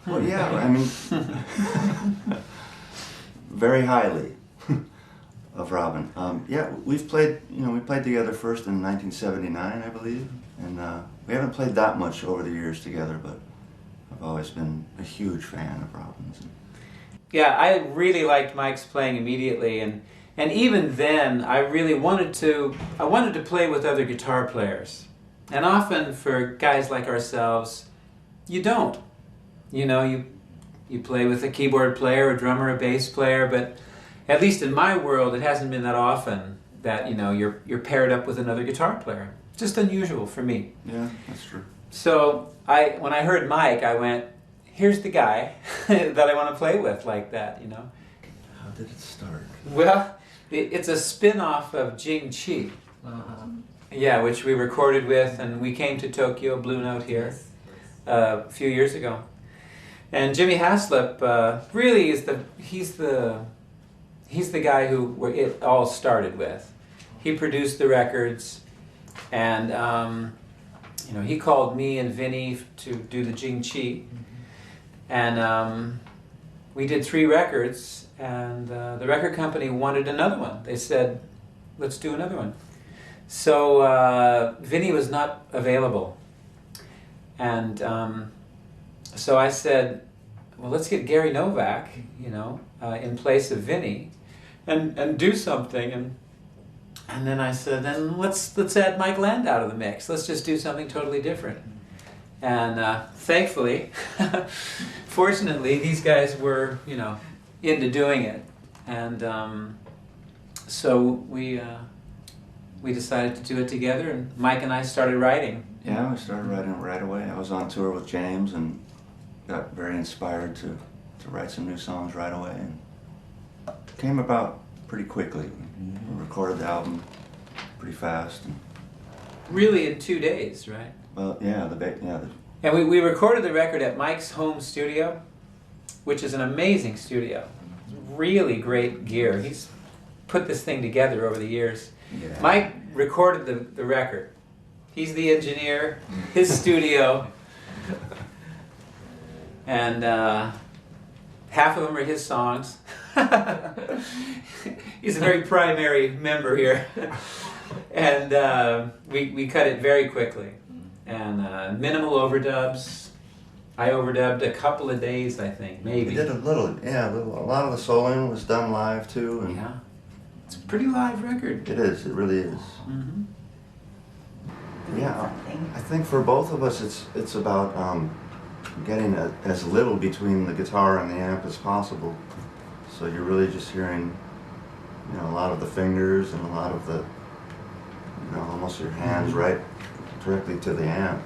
Well, yeah, I mean, very highly of Robben. Yeah, we've played, we played together first in 1979, I believe, and we haven't played that much over the years together, but I've always been a huge fan of Robben's. Yeah, I really liked Mike's playing immediately, and even then, I really wanted to play with other guitar players. And often for guys like ourselves, you don't. You play with a keyboard player, a drummer, a bass player, but at least in my world, it hasn't been that often that, you're paired up with another guitar player. Just unusual for me. Yeah, that's true. So when I heard Mike, I went, here's the guy that I want to play with like that, How did it start? Well, it's a spin-off of Jing Chi. Yeah, which we recorded with, and we came to Tokyo, Blue Note here, a few years ago. And Jimmy Haslip really is he's the guy who it all started with. He produced the records, and he called me and Vinny to do the Jing Chi, and we did 3 records, and the record company wanted another one. They said, let's do another one. So Vinny was not available, and so I said, well, let's get Gary Novak, in place of Vinny, and do something. And then I said, then let's add Mike Landau to the mix. Let's just do something totally different. And thankfully, fortunately, these guys were, into doing it. And so we decided to do it together, and Mike and I started writing. Yeah, we started writing right away. I was on tour with James and got very inspired to write some new songs right away, and it came about pretty quickly. We recorded the album pretty fast. And really in 2 days, right? Well, yeah, And we recorded the record at Mike's home studio, which is an amazing studio. Really great gear. He's put this thing together over the years. Yeah. Mike recorded the record. He's the engineer, his studio, and half of them are his songs. He's a very primary member here. And we cut it very quickly. And minimal overdubs. I overdubbed a couple of days, I think, maybe. We did a little, yeah, a lot of the soloing was done live too. And yeah. It's a pretty live record. It is, it really is. Mm-hmm. Yeah, I think for both of us it's about getting as little between the guitar and the amp as possible. So you're really just hearing, a lot of the fingers and a lot of the, almost your hands right directly to the amp.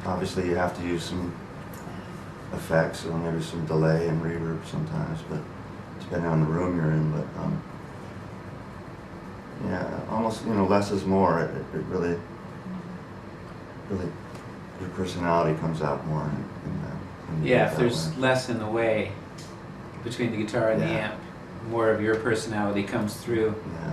Obviously you have to use some effects or maybe some delay and reverb sometimes, but depending on the room you're in. But yeah, almost less is more. It really, your personality comes out more in yeah, if there's way. Less in the way between the guitar and the amp, more of your personality comes through. Yeah.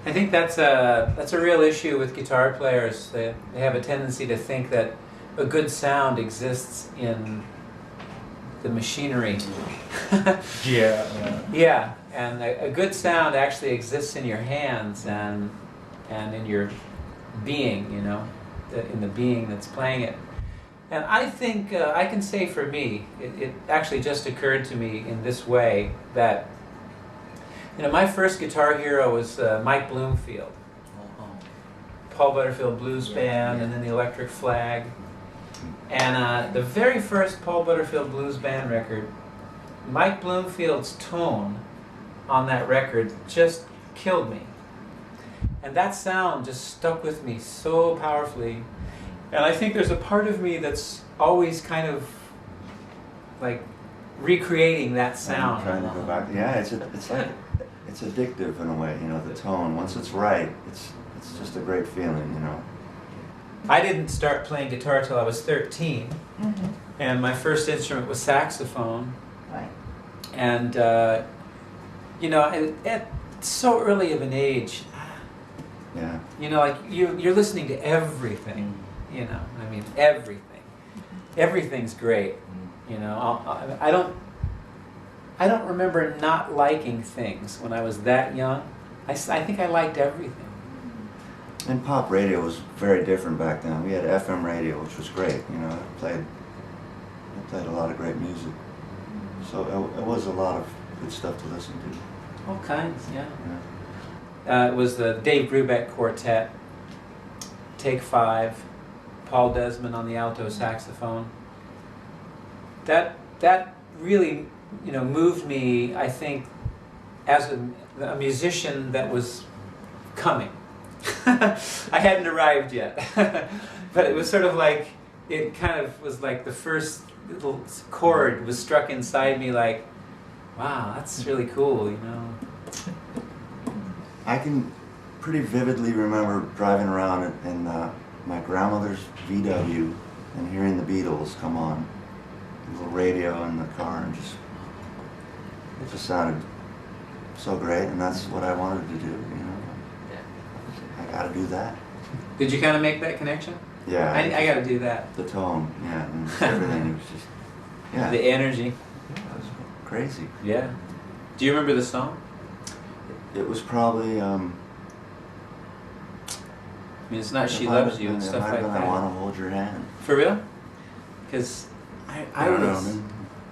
I think that's a real issue with guitar players. They have a tendency to think that a good sound exists in the machinery. Yeah, and a good sound actually exists in your hands and in your being, in the being that's playing it. And I think I can say for me, it actually just occurred to me in this way that my first guitar hero was Mike Bloomfield, Paul Butterfield Blues Band, and then the Electric Flag. And the very first Paul Butterfield Blues Band record, Mike Bloomfield's tone on that record just killed me. And that sound just stuck with me so powerfully. And I think there's a part of me that's always kind of like recreating that sound. Trying to go back. Yeah, it's like it's addictive in a way. The tone. Once it's right, it's just a great feeling. I didn't start playing guitar till I was 13, and my first instrument was saxophone. Right. And at so early of an age, yeah, like you're listening to everything. Everything. everything's great. You know, I don't remember not liking things when I was that young. I think I liked everything. And pop radio was very different back then. We had FM radio, which was great. You know, I played a lot of great music. So it was a lot of good stuff to listen to. All kinds, yeah. It was the Dave Brubeck Quartet, Take 5, Paul Desmond on the alto saxophone. That really, you know, moved me, I think, as a musician that was coming. I hadn't arrived yet, but it was sort of like, it kind of was like the first little chord was struck inside me, like, wow, that's really cool, you know. I can pretty vividly remember driving around in my grandmother's VW and hearing the Beatles come on, the little radio in the car, and it just sounded so great, and that's what I wanted to do, you know. I gotta do that. Did you kind of make that connection? Yeah. I gotta do that. The tone, yeah, and everything. It was just, yeah. The energy. Yeah, it was crazy. Yeah. Do you remember the song? It was probably, I mean, it's not She Loves You and stuff like that. I Want to Hold Your Hand. For real? Because I don't was... know.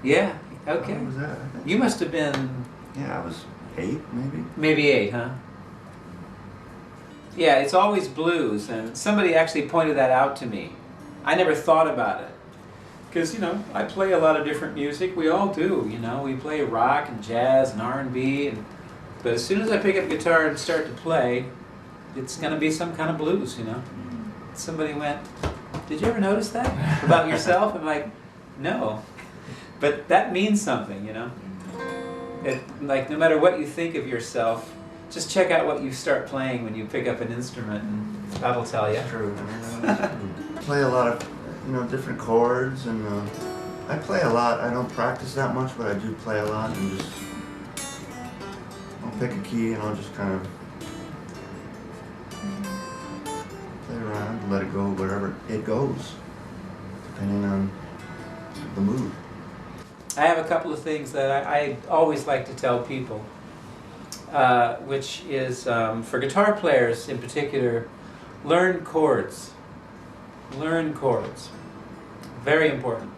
Yeah, okay. What was that? You must have been... Yeah, I was 8, maybe? Maybe 8, huh? Yeah, it's always blues, and somebody actually pointed that out to me. I never thought about it. Because, you know, I play a lot of different music. We all do, you know. We play rock and jazz and R&B, but as soon as I pick up a guitar and start to play, it's going to be some kind of blues, you know. Somebody went, did you ever notice that about yourself? I'm like, no. But that means something, you know. Like, no matter what you think of yourself, just check out what you start playing when you pick up an instrument, and that'll tell you. That's true. Play a lot of, you know, different chords, and I play a lot. I don't practice that much, but I do play a lot, and just I'll pick a key and I'll just kind of play around, let it go wherever it goes, depending on the mood. I have a couple of things that I always like to tell people, which is, for guitar players in particular, learn chords. Learn chords. Very important.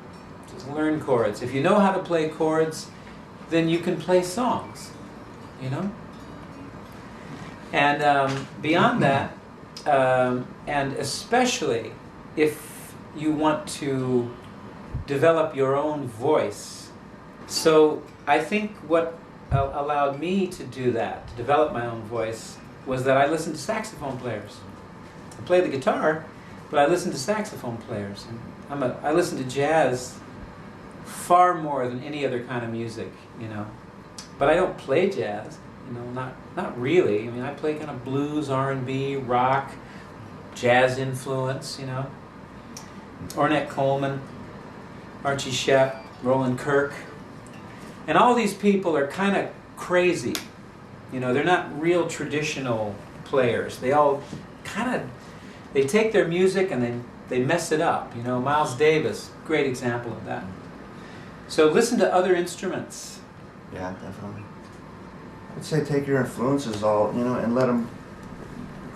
Just learn chords. If you know how to play chords, then you can play songs, you know? And beyond that, and especially if you want to develop your own voice. So I think what allowed me to do that, to develop my own voice, was that I listened to saxophone players. I play the guitar, but I listen to saxophone players. And I listen to jazz far more than any other kind of music, you know. But I don't play jazz, you know, not really. I mean, I play kind of blues, R&B, rock, jazz influence, you know. Ornette Coleman, Archie Shepp, Roland Kirk. And all these people are kind of crazy. You know, they're not real traditional players. They all kind of, they take their music and they mess it up. You know, Miles Davis, great example of that. So listen to other instruments. Yeah, definitely. I'd say take your influences all, you know, and let them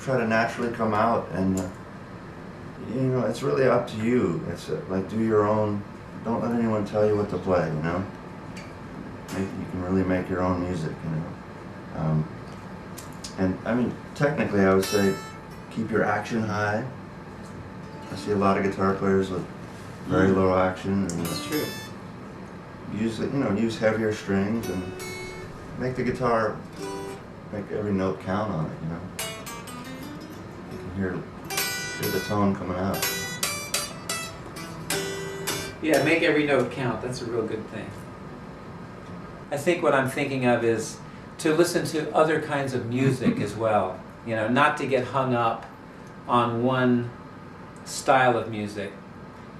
try to naturally come out. And, you know, it's really up to you. It's like, do your own, don't let anyone tell you what to play, you know. You can really make your own music, you know. And I mean, technically, I would say keep your action high. I see a lot of guitar players with very low action. And that's true. Use heavier strings and make the guitar, make every note count on it, you know. You can hear the tone coming out. Yeah, make every note count. That's a real good thing. I think what I'm thinking of is to listen to other kinds of music as well. You know, not to get hung up on one style of music.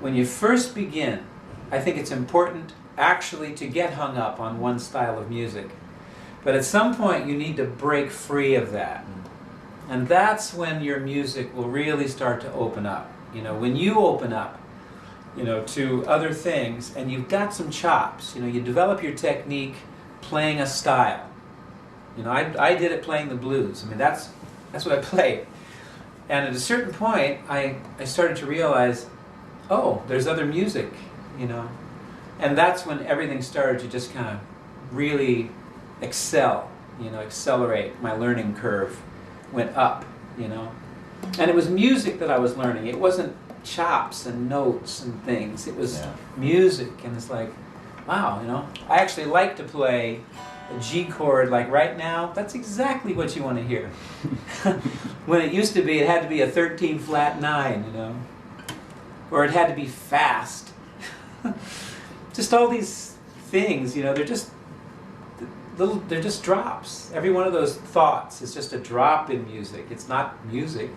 When you first begin, I think it's important actually to get hung up on one style of music. But at some point you need to break free of that. And that's when your music will really start to open up. You know, when you open up, you know, to other things, and you've got some chops. You know, you develop your technique playing a style. You know, I did it playing the blues. I mean, that's what I played. And at a certain point, I started to realize, oh, there's other music, you know. And that's when everything started to just kind of really excel, you know, accelerate. My learning curve went up, you know. And it was music that I was learning. It wasn't chops and notes and things. It was music, and it's like, wow, you know. I actually like to play a G chord like right now. That's exactly what you want to hear. When it used to be, it had to be a 13 flat 9, you know. Or it had to be fast. Just all these things, you know, they're just drops. Every one of those thoughts is just a drop in music. It's not music.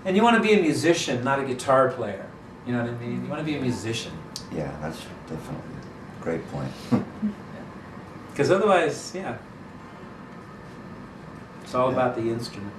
And you want to be a musician, not a guitar player. You know what I mean? You want to be a musician. Yeah, that's definitely a great point. Because otherwise, yeah, it's all about the instrument.